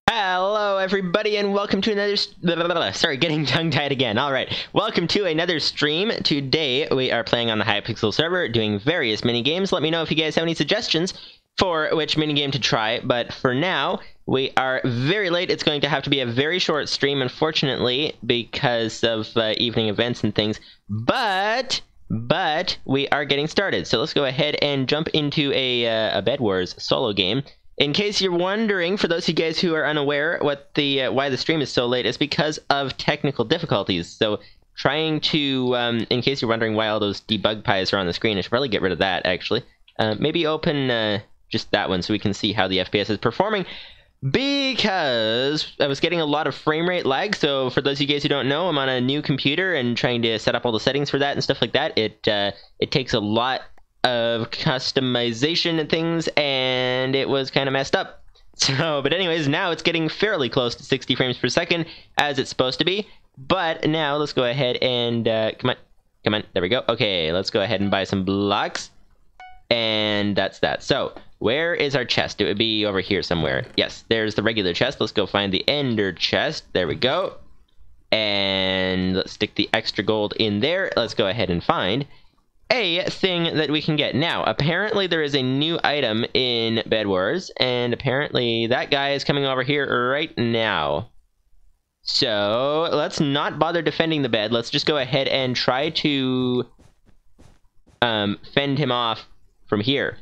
Hello everybody and welcome to another sorry, getting tongue-tied again. Alright, welcome to another stream. Today we are playing on the Hypixel server, doing various mini-games. Let me know if you guys have any suggestions for which mini-game to try, but for now, we are very late. It's going to have to be a very short stream, unfortunately, because of evening events and things, but we are getting started. So let's go ahead and jump into a Bed Wars solo game. In case you're wondering, for those of you guys who are unaware, what the why the stream is so late is because of technical difficulties. So trying to, in case you're wondering why all those debug pies are on the screen, I should probably get rid of that, actually. Maybe open just that one so we can see how the FPS is performing, because I was getting a lot of frame rate lag. So for those of you guys who don't know, I'm on a new computer and trying to set up all the settings for that and stuff like that. It takes a lot of customization and things, and it was kind of messed up. So, but anyways, now it's getting fairly close to 60 frames per second, as it's supposed to be. But now, let's go ahead and, come on, there we go. Okay, let's go ahead and buy some blocks. And that's that. So, where is our chest? It would be over here somewhere. Yes, there's the regular chest. Let's go find the ender chest. There we go. And let's stick the extra gold in there. Let's go ahead and find a thing that we can get. Now, apparently there is a new item in Bed Wars, and apparently that guy is coming over here right now. So, let's not bother defending the bed. Let's just go ahead and try to fend him off from here.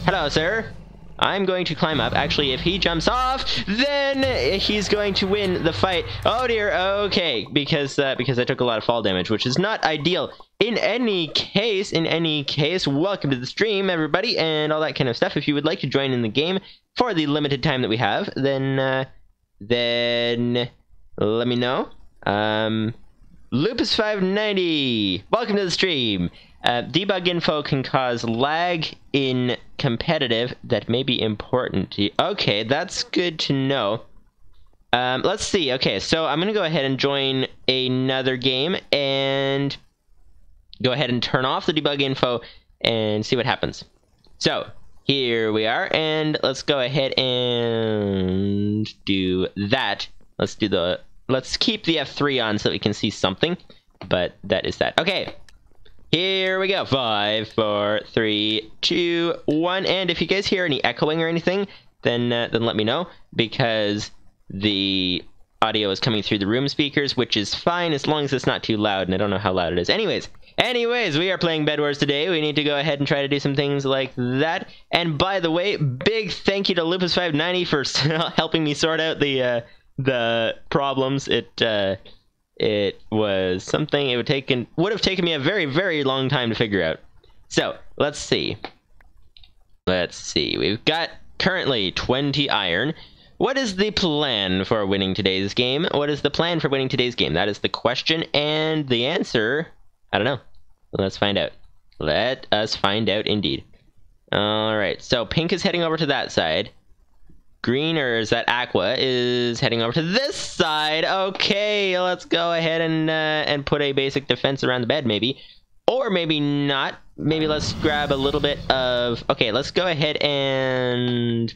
Hello, sir. I'm going to climb up. Actually, if he jumps off, then he's going to win the fight. Oh dear. Okay, because I took a lot of fall damage, which is not ideal. In any case, welcome to the stream, everybody, and all that kind of stuff. If you would like to join in the game for the limited time that we have, then let me know. Lupus590, welcome to the stream. Debug info can cause lag in competitive that may be important to you. Okay, that's good to know. Let's see. Okay, so I'm going to go ahead and join another game and go ahead and turn off the debug info and see what happens. So, here we are, and let's go ahead and do that. Let's keep the F3 on so that we can see something, but that is that. Okay. Here we go. 5, 4, 3, 2, 1. And if you guys hear any echoing or anything, then let me know, because the audio is coming through the room speakers, which is fine as long as it's not too loud, and I don't know how loud it is. Anyways, we are playing Bed Wars today. We need to go ahead and try to do some things like that. And by the way, big thank you to Lupus590 for helping me sort out the problems. It was something it would have taken me a very, very long time to figure out. So, let's see. We've got currently 20 iron. What is the plan for winning today's game? That is the question, and the answer, I don't know. Let's find out. Let us find out indeed. Alright, so pink is heading over to that side. Green, or is that aqua, is heading over to this side. Okay, let's go ahead and put a basic defense around the bed, maybe. Or maybe not. Maybe let's grab a little bit of... Okay, let's go ahead and...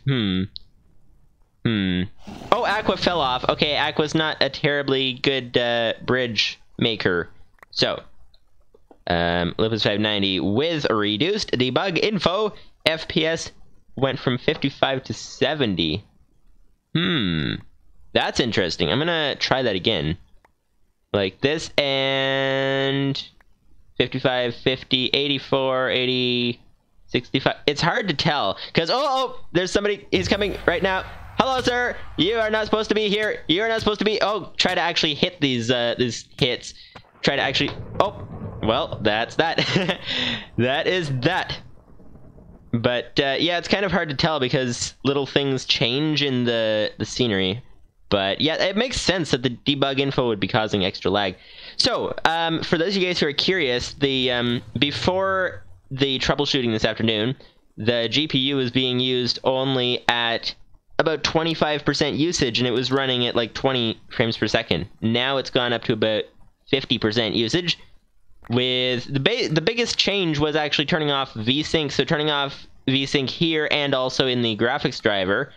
Oh, aqua fell off. Okay, aqua's not a terribly good bridge maker. So, Lupus590 with reduced debug info. FPS went from 55 to 70. That's interesting. I'm gonna try that again. Like this, and 55, 50, 84, 80, 65. It's hard to tell, because, oh, there's somebody, he's coming right now. Hello, sir. You are not supposed to be here. You are not supposed to be, oh, try to actually hit these hits. Try to actually, oh, well, that's that. That is that. But, yeah, it's kind of hard to tell because little things change in the scenery. But, yeah, it makes sense that the debug info would be causing extra lag. So, for those of you guys who are curious, before the troubleshooting this afternoon, the GPU was being used only at about 25% usage, and it was running at like 20 frames per second. Now it's gone up to about 50% usage. With the biggest change was actually turning off VSync. So turning off VSync here and also in the graphics driver,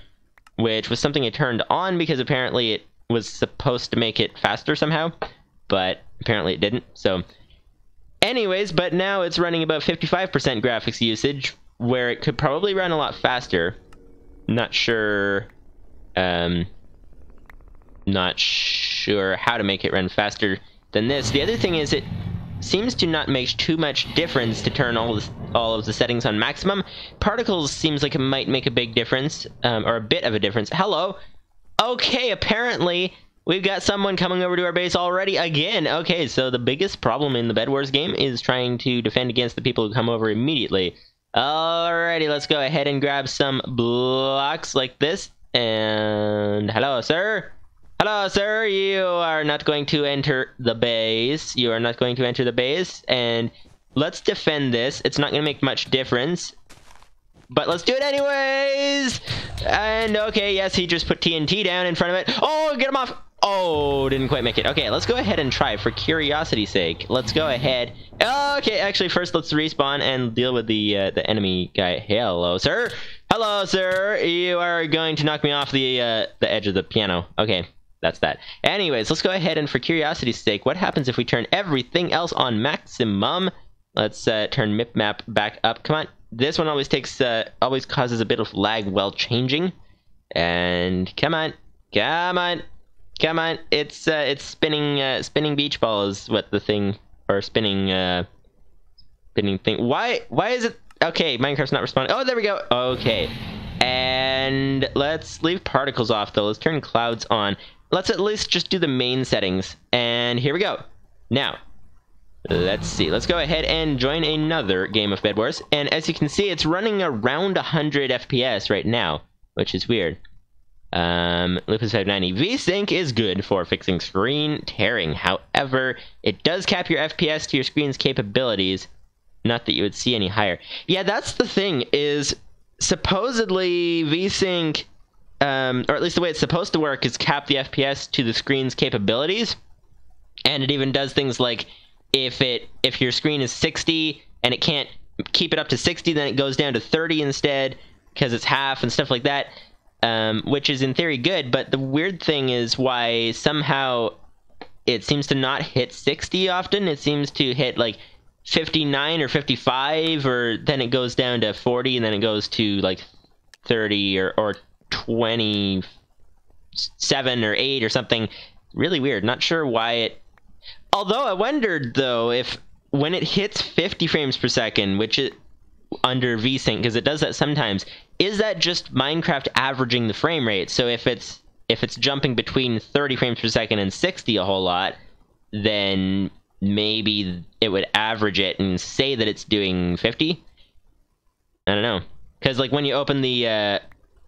which was something I turned on because apparently it was supposed to make it faster somehow, but apparently it didn't. So anyways, but now it's running about 55% graphics usage, where it could probably run a lot faster. Not sure how to make it run faster than this. The other thing is it seems to not make too much difference to turn all of the settings on maximum. Particles seems like it might make a big difference, or a bit of a difference. Hello. Okay, apparently we've got someone coming over to our base already again. Okay, so the biggest problem in the Bed Wars game is trying to defend against the people who come over immediately. Alrighty, let's go ahead and grab some blocks like this. And hello, sir. Hello, sir. You are not going to enter the base. You are not going to enter the base. And let's defend this. It's not going to make much difference, but let's do it anyways. And okay, yes, he just put TNT down in front of it. Oh, get him off. Oh, didn't quite make it. Okay, let's go ahead and try for curiosity's sake. Let's go ahead. Okay, actually, first let's respawn and deal with the enemy guy. Hello, sir. Hello, sir. You are going to knock me off the edge of the piano. Okay, that's that. Anyways, let's go ahead and for curiosity's sake, what happens if we turn everything else on maximum? Let's turn mip map back up. Come on. This one always takes always causes a bit of lag while changing. And come on. Come on. Come on, it's spinning beach ball is what the thing, or spinning thing. Why is it? Okay, Minecraft's not responding. Oh, there we go. Okay, and let's leave particles off though. Let's turn clouds on. Let's at least just do the main settings. And here we go. Now, let's see. Let's go ahead and join another game of Bed Wars. And as you can see, it's running around 100 FPS right now, which is weird. Lupus 590 VSync is good for fixing screen tearing. However, it does cap your FPS to your screen's capabilities. Not that you would see any higher. Yeah, that's the thing, is supposedly VSync, or at least the way it's supposed to work, is cap the FPS to the screen's capabilities. And it even does things like if your screen is 60 and it can't keep it up to 60, then it goes down to 30 instead because it's half and stuff like that. Which is in theory good, but the weird thing is why somehow it seems to not hit 60 often. It seems to hit like 59 or 55, or then it goes down to 40, and then it goes to like 30 or 27 or 8 or something. Really weird. Not sure why it... Although I wondered, though, if when it hits 50 frames per second, which is under VSync, because it does that sometimes, is that just Minecraft averaging the frame rate? So if it's jumping between 30 frames per second and 60 a whole lot, then maybe it would average it and say that it's doing 50? I don't know. Because like when you open the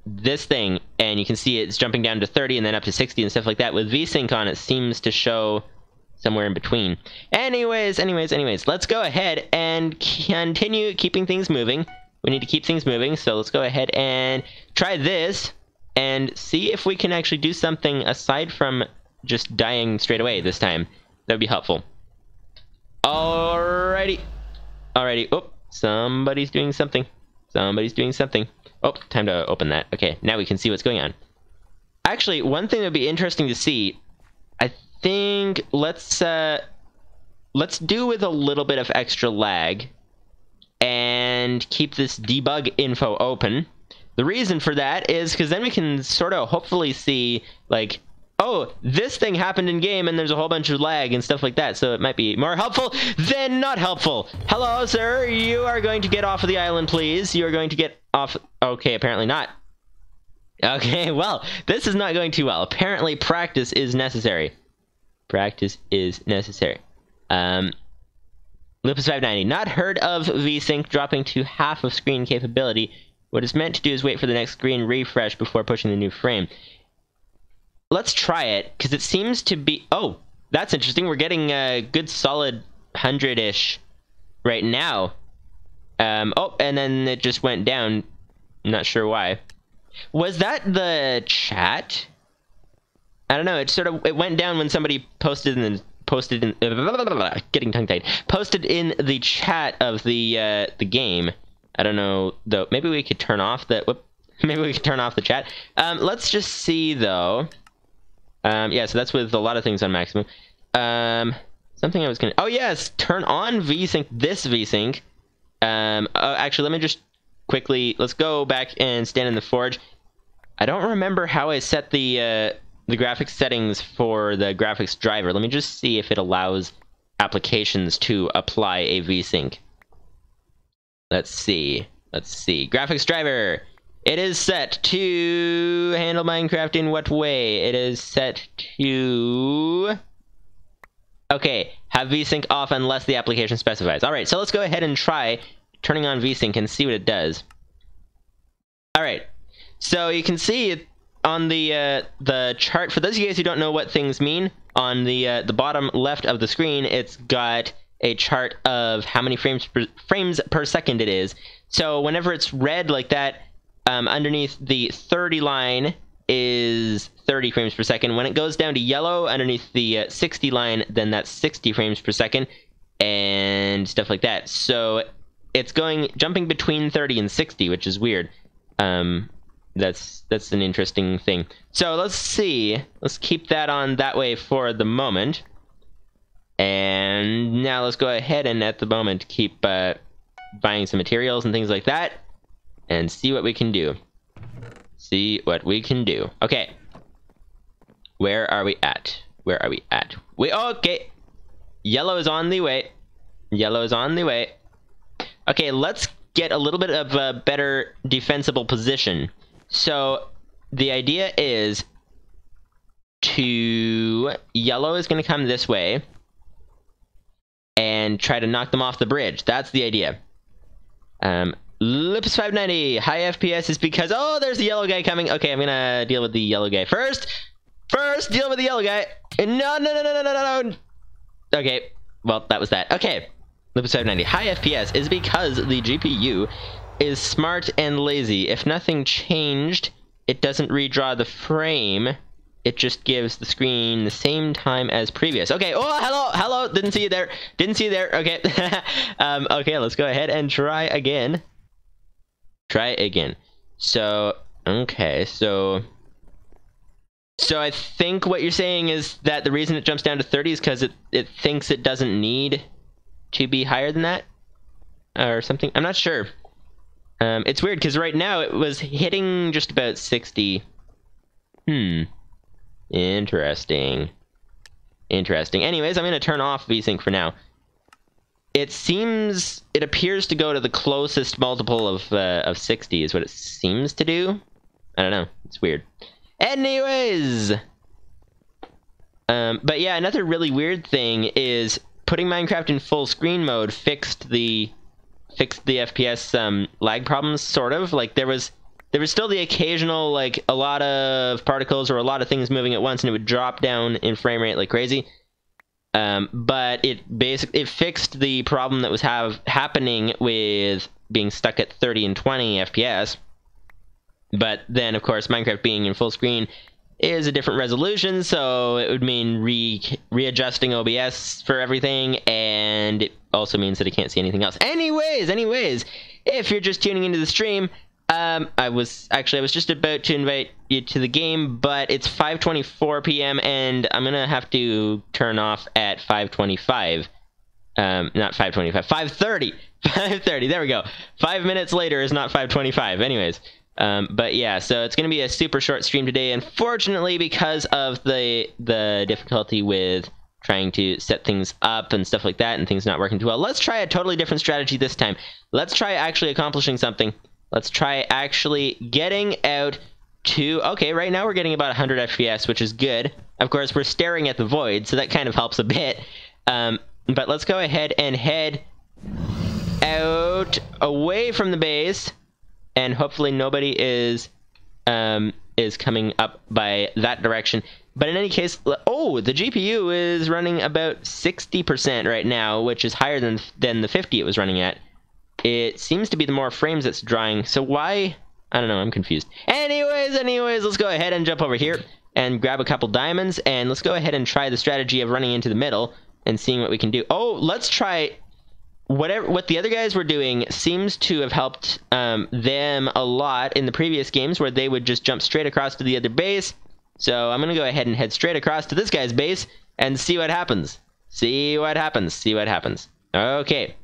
this thing and you can see it's jumping down to 30 and then up to 60 and stuff like that, with VSync on it seems to show somewhere in between. Anyways, let's go ahead and continue keeping things moving. We need to keep things moving, so let's go ahead and try this and see if we can actually do something aside from just dying straight away this time. That would be helpful. Alrighty. Oh, somebody's doing something. Oh, time to open that. Okay, now we can see what's going on. Actually, one thing that would be interesting to see, I think let's do with a little bit of extra lag and keep this debug info open. The reason for that is because then we can sort of hopefully see, like, oh, this thing happened in game and there's a whole bunch of lag and stuff like that, so it might be more helpful than not helpful. Hello, sir. You are going to get off of the island, please. You are going to get off. Okay, apparently not. Okay, well, this is not going too well. Apparently practice is necessary. Practice is necessary. Lupus 590, not heard of VSync dropping to half of screen capability. What it's meant to do is wait for the next screen refresh before pushing the new frame. Let's try it, because it seems to be... Oh, that's interesting. We're getting a good solid 100-ish right now. Oh, and then it just went down. I'm not sure why. Was that the chat? I don't know. It went down when somebody posted in getting tongue-tied. Posted in the chat of the game. I don't know though. Maybe we could turn off the. Whoop. Maybe we can turn off the chat. Let's just see, though. Yeah, so that's with a lot of things on maximum. Something I was gonna... Oh, yes! Turn on VSync, this VSync. Actually, let me just quickly... Let's go back and stand in the Forge. I don't remember how I set the graphics settings for the graphics driver. Let me just see if it allows applications to apply a VSync. Let's see. Let's see. Graphics driver. It is set to handle Minecraft in what way? It is set to... Okay, have VSync off unless the application specifies. Alright, so let's go ahead and try turning on VSync and see what it does. Alright, so you can see on the chart, for those of you guys who don't know what things mean, on the bottom left of the screen, it's got a chart of how many frames per second it is. So whenever it's red like that, underneath the 30 line is 30 frames per second. When it goes down to yellow underneath the 60 line, then that's 60 frames per second, and stuff like that. So it's jumping between 30 and 60, which is weird. That's an interesting thing. So let's see. Let's keep that on that way for the moment. And now let's go ahead and at the moment keep buying some materials and things like that, and see what we can do. See what we can do. Okay. Where are we at? Where are we at? Okay. Yellow is on the way. Yellow is on the way. Okay, let's get a little bit of a better defensible position. So the idea is yellow is going to come this way and try to knock them off the bridge. That's the idea. Lips 590, high FPS is because... Oh, there's the yellow guy coming. Okay, I'm gonna deal with the yellow guy first. First, deal with the yellow guy. No. Okay, well, that was that. Okay, Lips 590, high FPS is because the GPU is smart and lazy. If nothing changed, it doesn't redraw the frame. It just gives the screen the same time as previous. Okay, oh, hello, didn't see you there. Okay. Okay, let's go ahead and try again. So, okay, so I think what you're saying is that the reason it jumps down to 30 is because it thinks it doesn't need to be higher than that? Or something? I'm not sure. It's weird, because right now it was hitting just about 60. Interesting. Anyways, I'm going to turn off VSync for now. It appears to go to the closest multiple of 60 is what it seems to do. I don't know. It's weird. Anyways! But yeah, another really weird thing is putting Minecraft in full screen mode fixed the FPS lag problems, sort of. Like, there was still the occasional, like, a lot of particles or a lot of things moving at once, and it would drop down in frame rate like crazy. But it fixed the problem that was happening with being stuck at 30 and 20 FPS. But then, of course, Minecraft being in full screen is a different resolution, so it would mean readjusting OBS for everything, and it also means that I can't see anything else. Anyways, if you're just tuning into the stream, I was just about to invite you to the game, but it's 5:24 p.m. and I'm gonna have to turn off at 5:25. Not 5:25, 5:30. 5:30. There we go. 5 minutes later is not 5:25. Anyways, but yeah, so it's gonna be a super short stream today, unfortunately, because of the difficulty with trying to set things up and stuff like that, and things not working too well. Let's try a totally different strategy this time. Let's try actually accomplishing something. Let's try actually getting out to... Okay, right now we're getting about 100 FPS, which is good. Of course, we're staring at the void, so that kind of helps a bit. But let's go ahead and head out away from the base, and hopefully nobody is coming up by that direction. But in any case... Oh, the GPU is running about 60% right now, which is higher than the 50 it was running at. It seems to be the more frames that's drawing, so why? I don't know, I'm confused. Anyways, let's go ahead and jump over here and grab a couple diamonds, and let's go ahead and try the strategy of running into the middle and seeing what we can do. Oh, let's try what the other guys were doing seems to have helped them a lot in the previous games, where they would just jump straight across to the other base. So I'm gonna go ahead and head straight across to this guy's base and see what happens. See what happens. See what happens. Okay.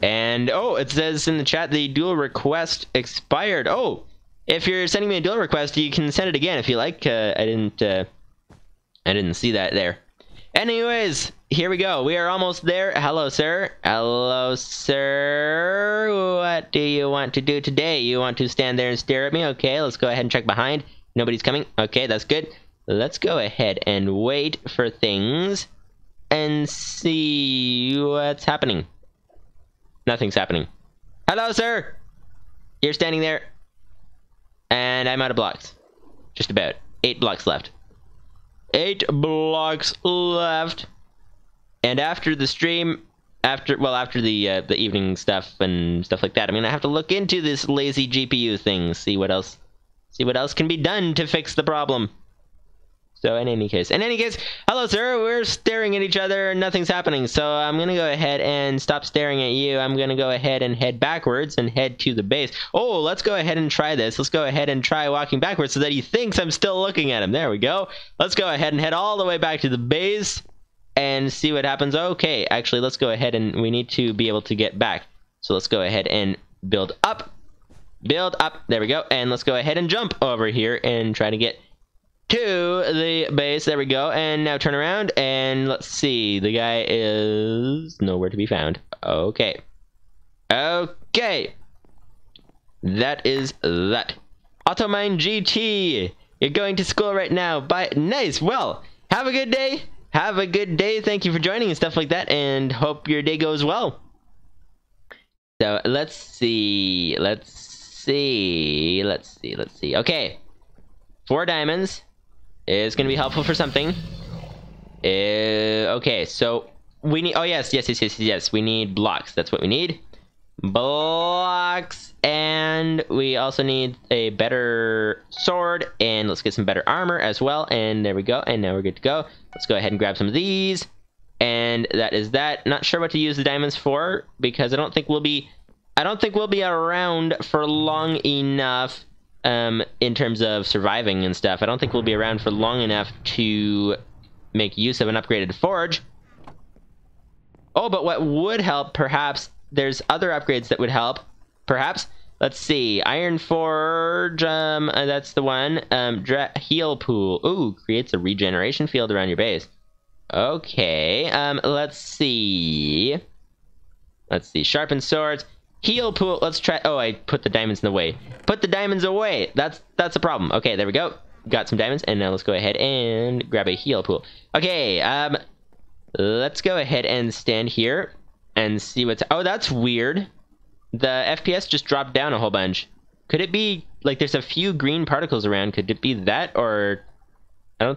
And oh, it says in the chat the dual request expired. Oh, if you're sending me a dual request, you can send it again if you like. I didn't see that there. Anyways, here we go. We are almost there. Hello, sir. Hello, sir. What do you want to do today? You want to stand there and stare at me? Okay, let's go ahead and check behind. Nobody's coming. Okay, that's good. Let's go ahead and wait for things and see what's happening. Nothing's happening. Hello, sir. You're standing there. And I'm out of blocks. Just about. 8 blocks left. 8 blocks left. And after the stream, after the evening stuff and stuff like that, I'm gonna have to look into this lazy GPU thing, see what else can be done to fix the problem. So in any case, hello, sir. We're staring at each other and nothing's happening. So I'm going to go ahead and stop staring at you. I'm going to go ahead and head backwards and head to the base. Oh, let's go ahead and try this. Let's go ahead and try walking backwards so that he thinks I'm still looking at him. There we go. Let's go ahead and head all the way back to the base and see what happens. Okay, actually, let's go ahead and we need to be able to get back. So let's go ahead and build up. Build up. There we go. And let's go ahead and jump over here and try to get to the base. There we go. And now turn around and let's see. The guy is nowhere to be found. Okay. Okay. That is that. Automine GT. You're going to school right now. Bye. Nice. Well, have a good day. Have a good day. Thank you for joining and stuff like that. And hope your day goes well. So let's see. Let's see. Okay. 4 diamonds. Is going to be helpful for something. Okay, so we need... Oh, yes. We need blocks. That's what we need. Blocks. And we also need a better sword. And let's get some better armor as well. And there we go. And now we're good to go. Let's go ahead and grab some of these. And that is that. Not sure what to use the diamonds for, because I don't think we'll be around for long enough. In terms of surviving and stuff, I don't think we'll be around for long enough to make use of an upgraded forge. Oh, but what would help, perhaps, there's other upgrades that would help, perhaps. Let's see, Iron Forge, that's the one. Heal Pool, ooh, creates a regeneration field around your base. Okay, let's see, sharpened swords. Heal Pool, let's try... Oh, I put the diamonds in the way. Put the diamonds away! That's a problem. Okay, there we go. Got some diamonds, and now let's go ahead and grab a heal pool. Okay, let's go ahead and stand here and see what's... Oh, that's weird. The FPS just dropped down a whole bunch. Could it be, like, there's a few green particles around? Could it be that, or... I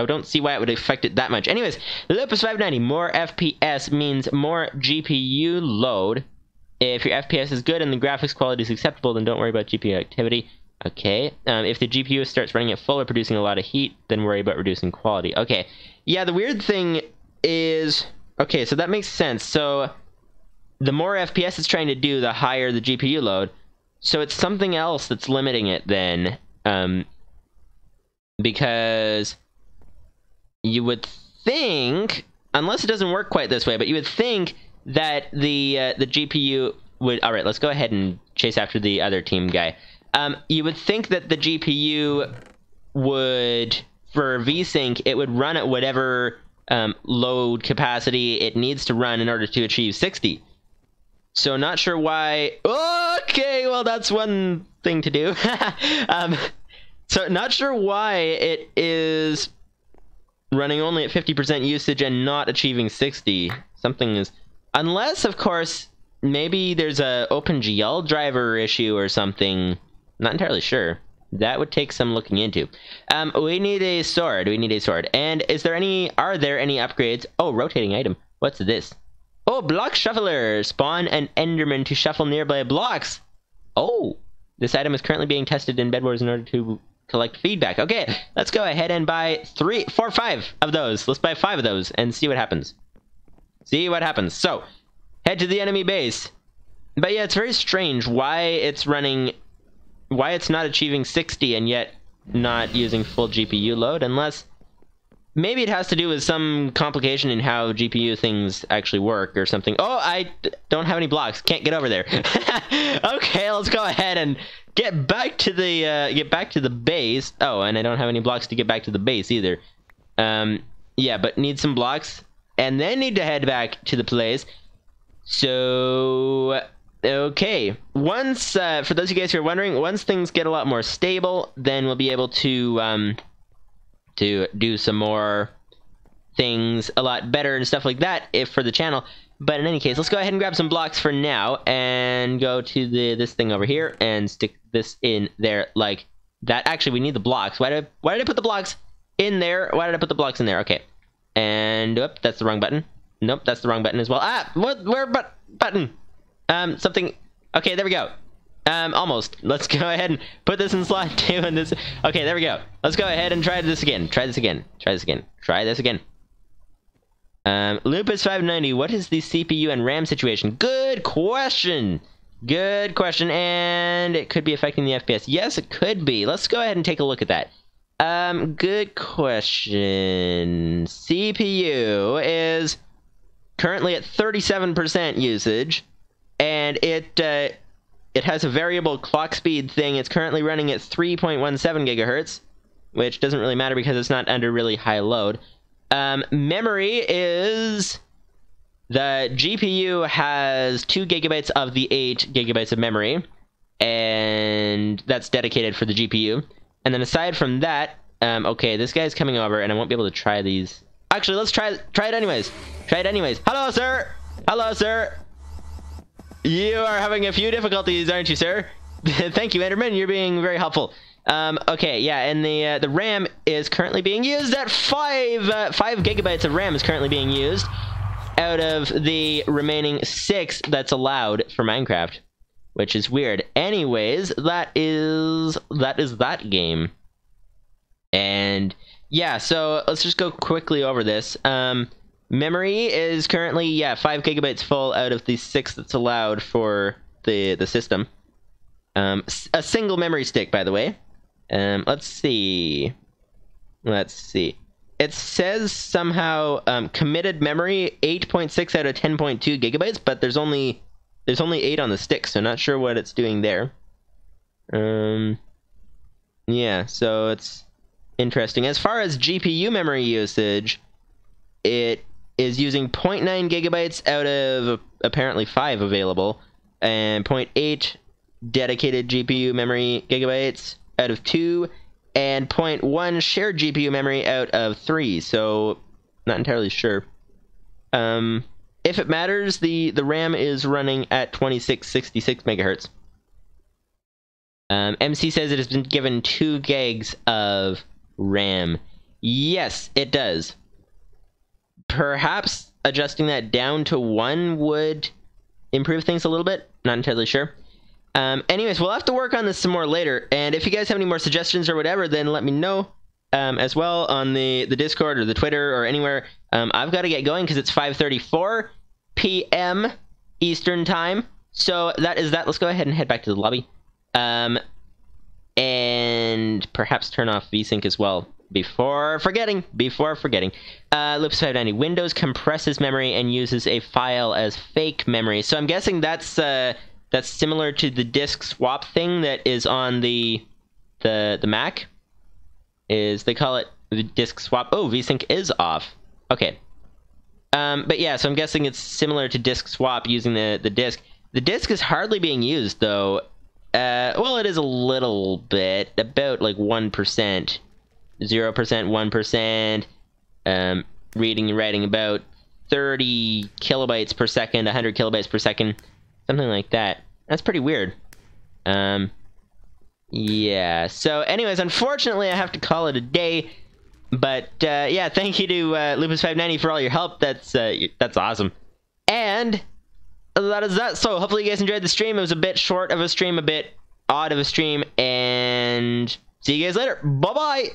don't see why it would affect it that much. Anyways, Lupus590, more FPS means more GPU load. If your FPS is good and the graphics quality is acceptable, then don't worry about GPU activity. Okay. If the GPU starts running at full or producing a lot of heat, then worry about reducing quality. Okay. Yeah, the weird thing is... Okay, so that makes sense. So, the more FPS it's trying to do, the higher the GPU load. So it's something else that's limiting it then. Because you would think, unless it doesn't work quite this way, but you would think that the GPU would... Alright, let's go ahead and chase after the other team guy. You would think that the GPU would, for VSync, it would run at whatever load capacity it needs to run in order to achieve 60. So not sure why... Okay, well that's one thing to do. So not sure why it is running only at 50% usage and not achieving 60. Something is... Unless, of course, maybe there's a OpenGL driver issue or something. Not entirely sure. That would take some looking into. We need a sword. And are there any upgrades? Oh, rotating item. What's this? Oh, block shuffler. Spawn an enderman to shuffle nearby blocks. Oh, this item is currently being tested in Bed Wars in order to collect feedback. Okay, let's go ahead and buy 5 of those. Let's buy 5 of those and see what happens. So, Head to the enemy base. But yeah, it's very strange why it's not achieving 60 and yet not using full GPU load, unless maybe it has to do with some complication in how GPU things actually work or something. Oh, I don't have any blocks. Can't get over there. Okay, let's go ahead and get back to the base. Oh, and I don't have any blocks to get back to the base either. Yeah, but need some blocks and then need to head back to the place. So, okay. Once, for those of you guys who are wondering, once things get a lot more stable, then we'll be able to do some more things a lot better and stuff like that for the channel. But in any case, let's go ahead and grab some blocks for now and go to this thing over here and stick this in there like that. Actually, we need the blocks. Why did I put the blocks in there? Why did I put the blocks in there? Okay. And, whoop, that's the wrong button. Nope, that's the wrong button as well. Ah, where button? Something. Okay, there we go. Almost. Let's go ahead and put this in slot 2 and this. Okay, there we go. Let's go ahead and try this again. Try this again. Try this again. Try this again. Lupus 590, what is the CPU and RAM situation? Good question. Good question. And it could be affecting the FPS. Yes, it could be. Let's go ahead and take a look at that. Good question. CPU is currently at 37% usage, and it has a variable clock speed thing. It's currently running at 3.17 gigahertz, which doesn't really matter because it's not under really high load. Memory is... The GPU has 2 gigabytes of the 8 gigabytes of memory, and that's dedicated for the GPU. And then aside from that, okay, this guy's coming over, and I won't be able to try these. Actually, let's try it anyways. Try it anyways. Hello, sir! Hello, sir! You are having a few difficulties, aren't you, sir? Thank you, Enderman. You're being very helpful. Okay, yeah, and the RAM is currently being used at 5 gigabytes of RAM is currently being used out of the remaining 6 that's allowed for Minecraft, which is weird. Anyways, that is that game. And yeah, so let's just go quickly over this. Memory is currently, yeah, 5 gigabytes full out of the 6 that's allowed for the system. A single memory stick, by the way. Let's see. It says somehow committed memory 8.6 out of 10.2 gigabytes, but there's only 8 on the stick, so not sure what it's doing there. Yeah, so it's interesting. As far as GPU memory usage, it is using 0.9 gigabytes out of apparently 5 available, and 0.8 dedicated GPU memory gigabytes out of 2, and 0.1 shared GPU memory out of 3, so not entirely sure. If it matters, the RAM is running at 2666 megahertz. MC says it has been given 2 gigs of RAM. Yes, it does. Perhaps adjusting that down to 1 would improve things a little bit. Not entirely sure. Anyways, we'll have to work on this some more later, and if you guys have any more suggestions or whatever, then let me know as well on the Discord or the Twitter or anywhere. I've got to get going because it's 5:34 p.m. Eastern time, so that is that. Let's go ahead and head back to the lobby, and perhaps turn off VSync as well before forgetting. Loops 590, Windows compresses memory and uses a file as fake memory, so I'm guessing that's similar to the disk swap thing that is on the Mac. They call it the disk swap. Oh, VSync is off. Okay. But yeah, so I'm guessing it's similar to disk swap using the disk. The disk is hardly being used though. Well, it is a little bit, about like 1%, 0%, 1%. Reading and writing about 30 kilobytes per second, 100 kilobytes per second. Something like that. That's pretty weird. Yeah. So anyways, unfortunately, I have to call it a day. But yeah, thank you to Lupus590 for all your help. That's awesome. And that is that. So hopefully you guys enjoyed the stream. It was a bit short of a stream, a bit odd of a stream. And see you guys later. Bye-bye.